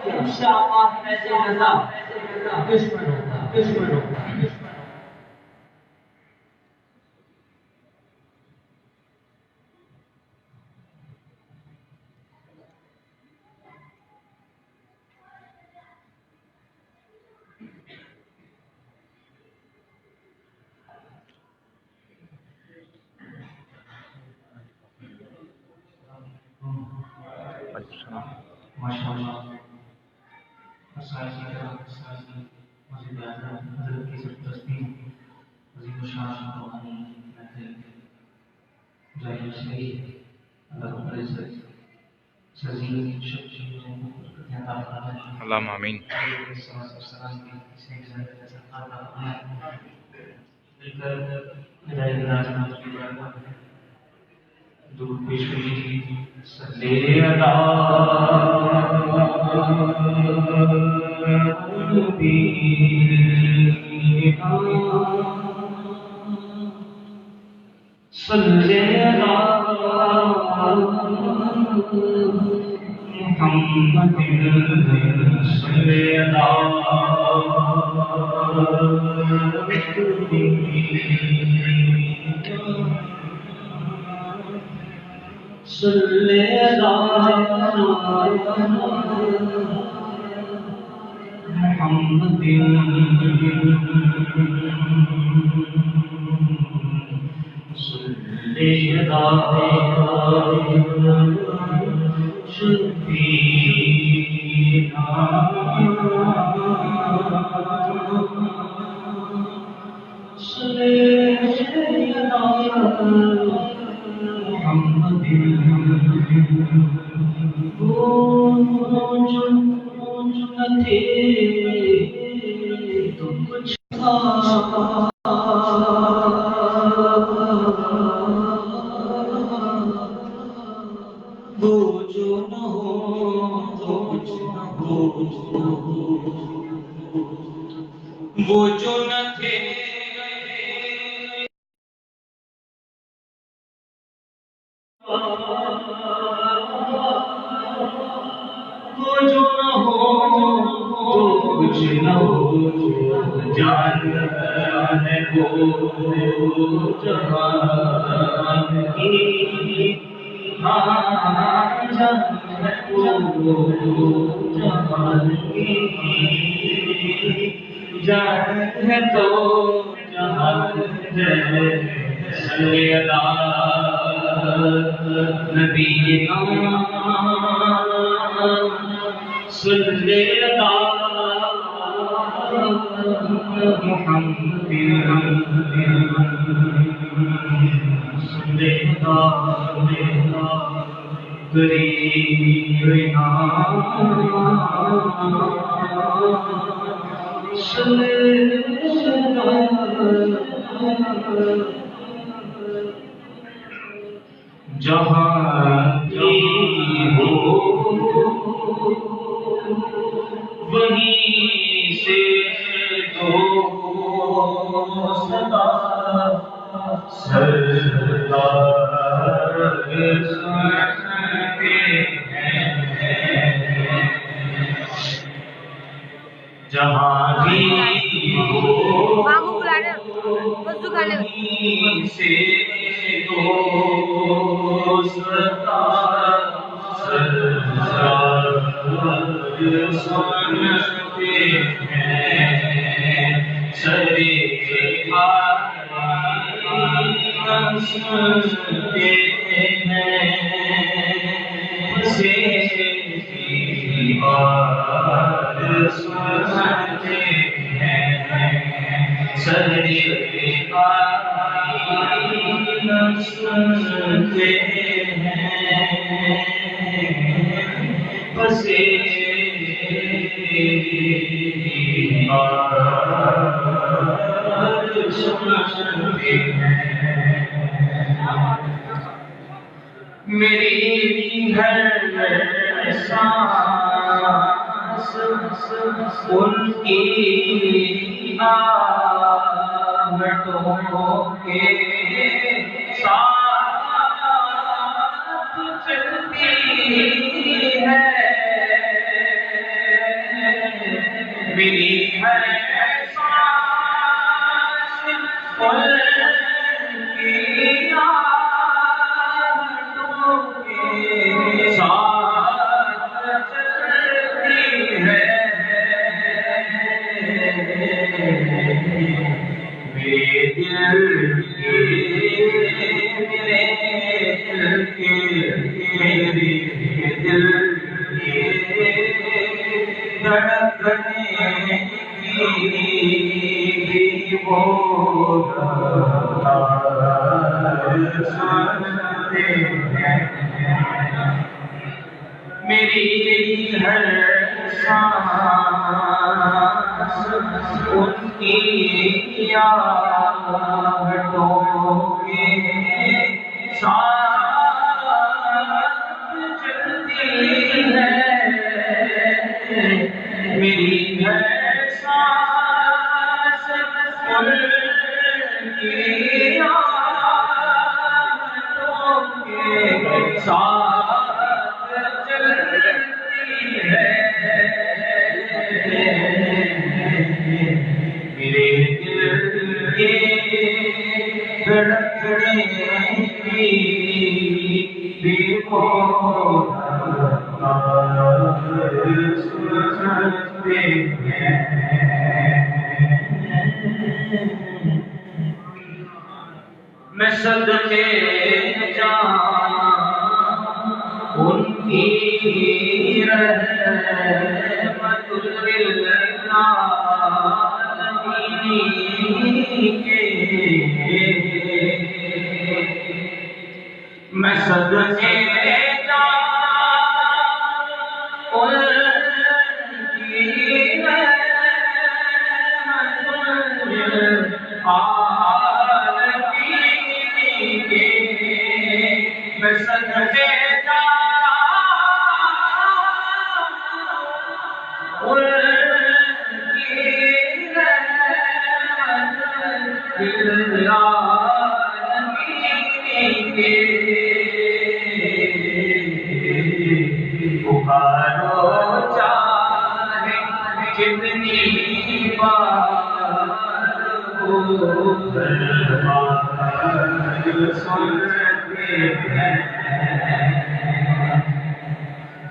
انشاءاللہ ایسے رضا دشمنوں ماشاءاللہ اساتذہ مزید حضرت کی سرپرستی عظیم الشان روحانی محفل جاری شہری اللہ رب العزت سزید شکر عطا فرمائے اللہم آمین دور پیش کری صلی اللہ صلی محمد صلی صلی محمد صلی شفیعنا محمد پوچھ نہ تھے تو کچھ تھا وہ جو نہ ہو تو کچھ نہ ہو وہ جو نہ تھے وہ جو نہ ہو تو کچھ نہ ہو جان ہے وہ جہان کی جان ہے وہ جہان کی جان ہے تو جہان ہے صلی اللہ نبینا صلی اللہ محمد صلی اللہ کریمنا صلی اللہ جہاں کی ہو وہیں سے تو صدا سرکار سنتے ہیں جہاں بھی ہو وہیں سے تو سرکار سنتے ہیں شریعت سنتے ہیں بات سنتے ہیں شریعت سنتے ہیں بسے میری ہر سانس ان کی آہٹوں کے ساتھ چلتی ہے میری ہر سانس ان کی یادوں کے ساتھ چلتی ہے میرے دل کے میرے دل کے دھڑکنے کی وہ سنتے ہیں میری ہر سانس ان کی یادوں کے ساتھ چلتی ہے میری ہر سانس ان کی یادوں کے ساتھ چلتی ہے میرے دل کے دھڑکنے کی بھی وہ سنتے ہیں میں صدقے جاؤں ان کی رحمت للعالمین کے میں صدقے جاؤں ان کی رحمت للعالمین کے میں صدقے پکارو چاہے جتنی بار سنتے ہیں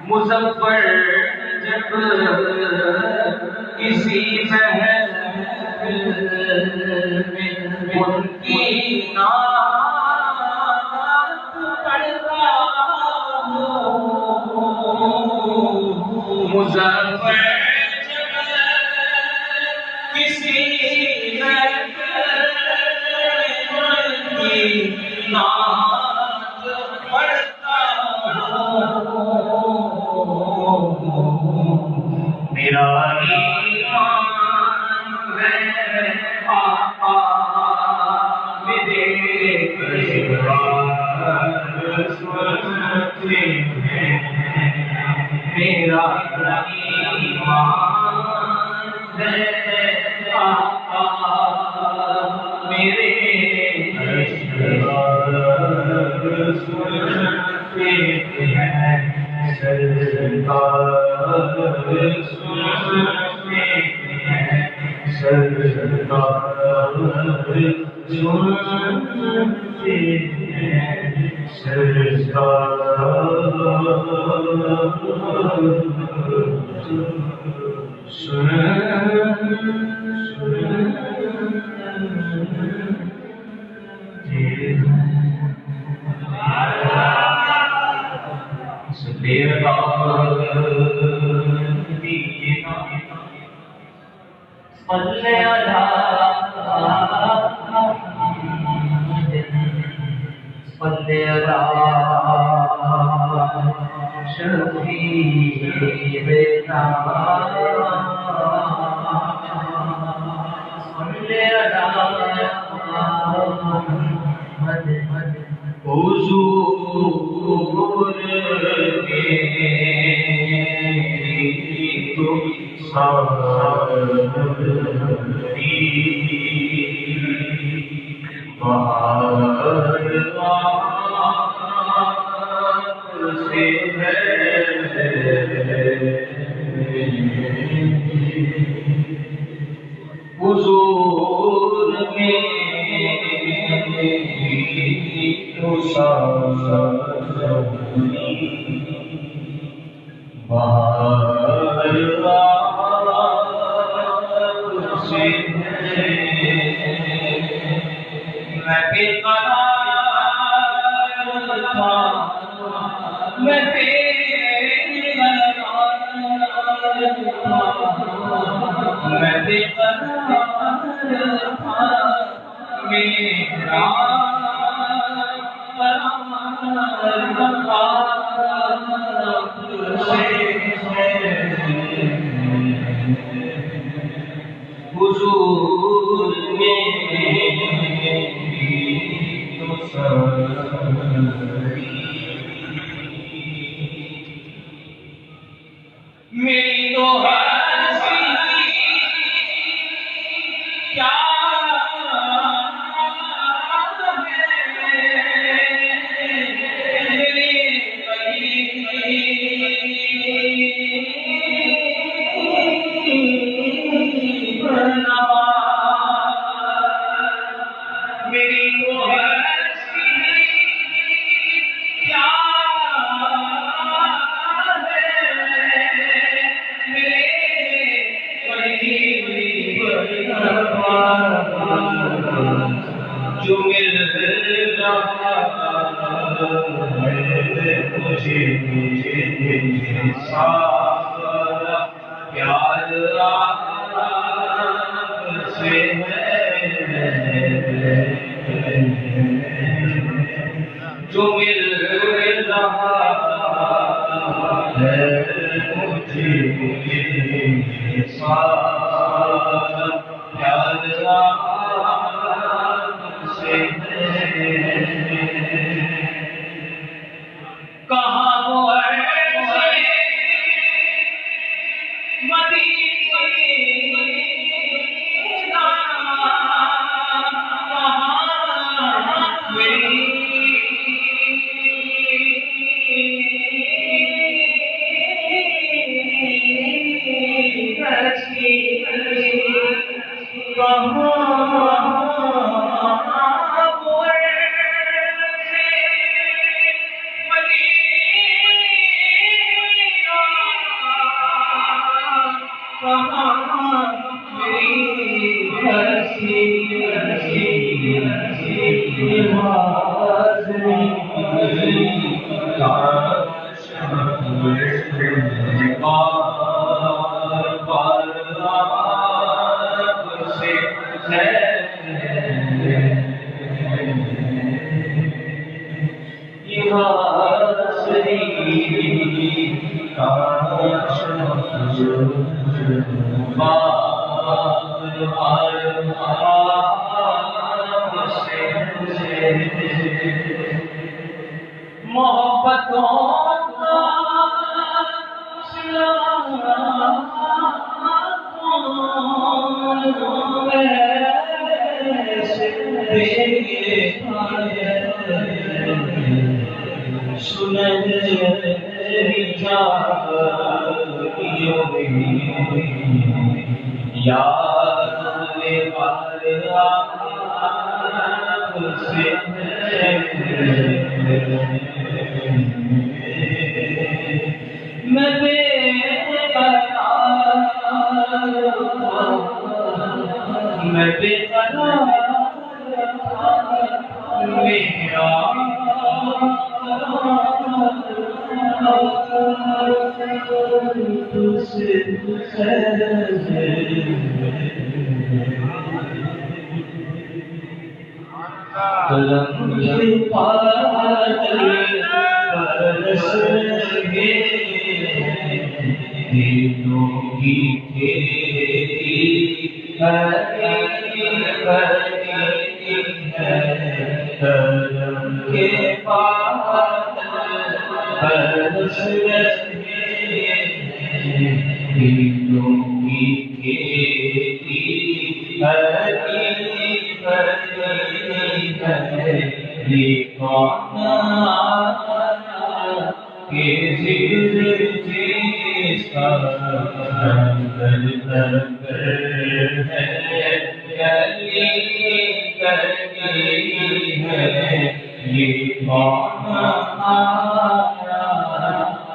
مظفر جب کسی محفل میں ان کی نعت پڑھتا مظفر جب کسی محفل میں ان کی نعت پڑھتا میرا ایمان ہے آقا میرے سنتے ہیں میرا ایمان ہے آقا میرے سنتے ہیں سرکار سنتے ہیں سرکار سنتے ہیں حضور کے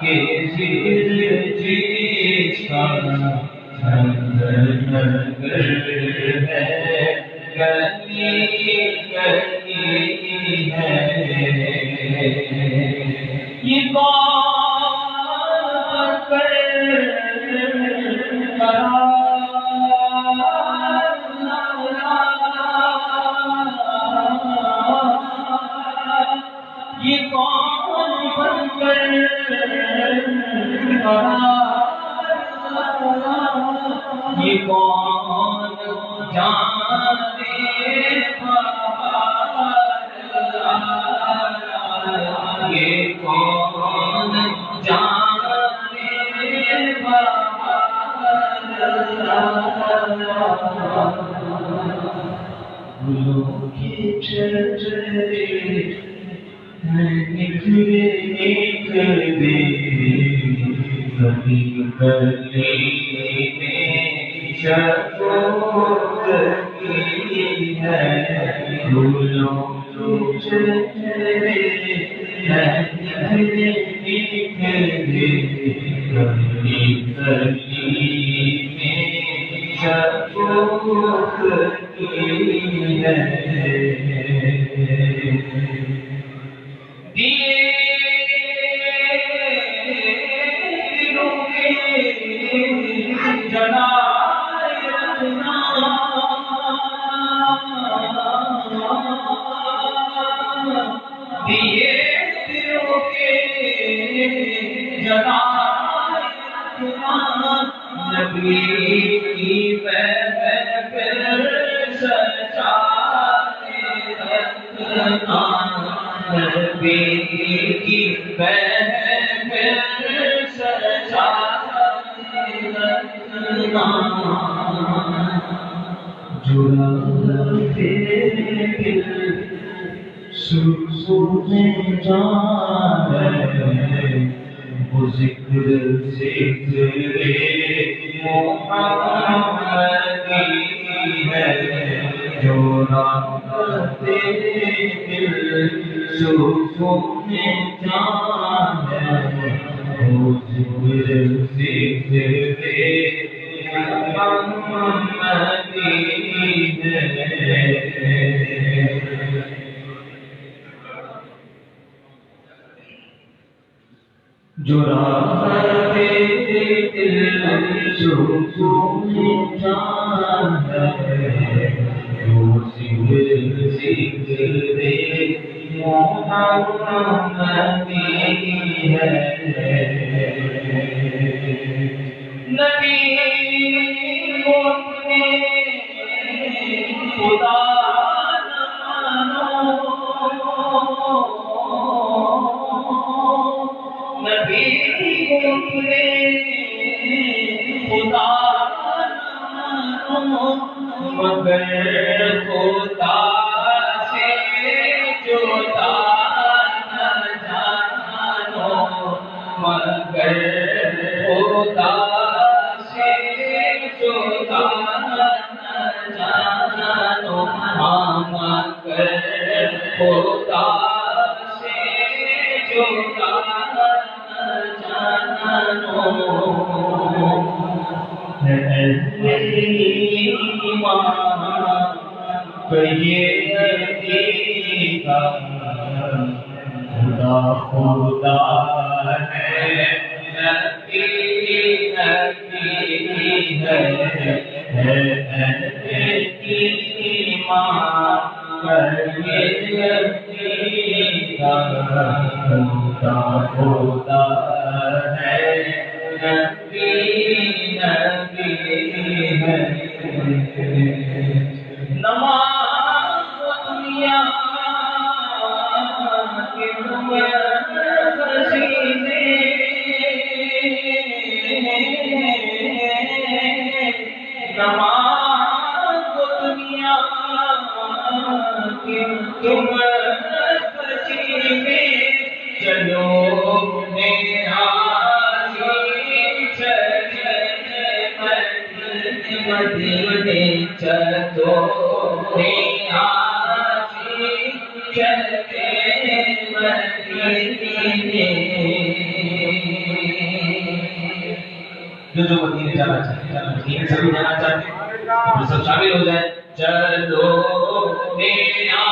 یہ جو مدینے جانا چاہتے ہیں، مدینے سبھی جانا چاہتے ہیں تو سب شامل ہو جائیں. چلو میرا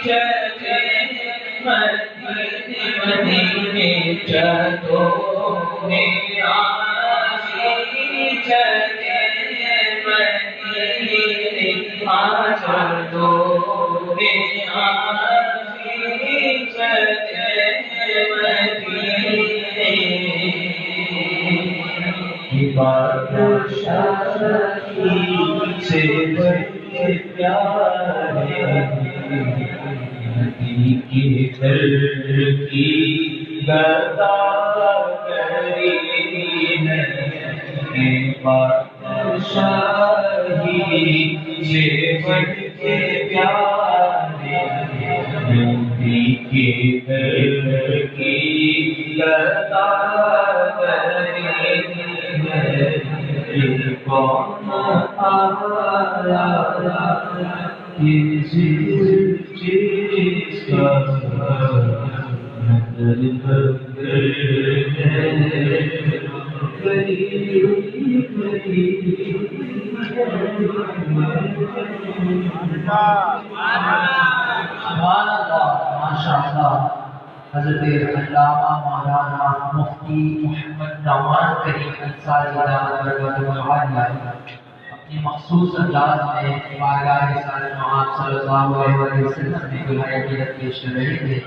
چلے مدینے چلو میرا چلے مدینے چلو میرا چلے مدینے کی بادشاہی سے بڑھ کے پیارے نبی کے در کی گداگری نہیں، بادشاہی سے بڑھ کے پیارے نبی کے در کی گداگری نہیں. کون آیا کسی چیز کا نظر سبحان اللہ، ماشاء اللہ. حضرت علامہ مولانا مفتی محمد نعمان کریم انصاری دامت برکاتہ العالیہ اپنی مخصوص انداز میں بارگاہ رسالت معاذ صلی اللہ علیہ وسلم میں دعائے عقیدت پیش کر رہے تھے.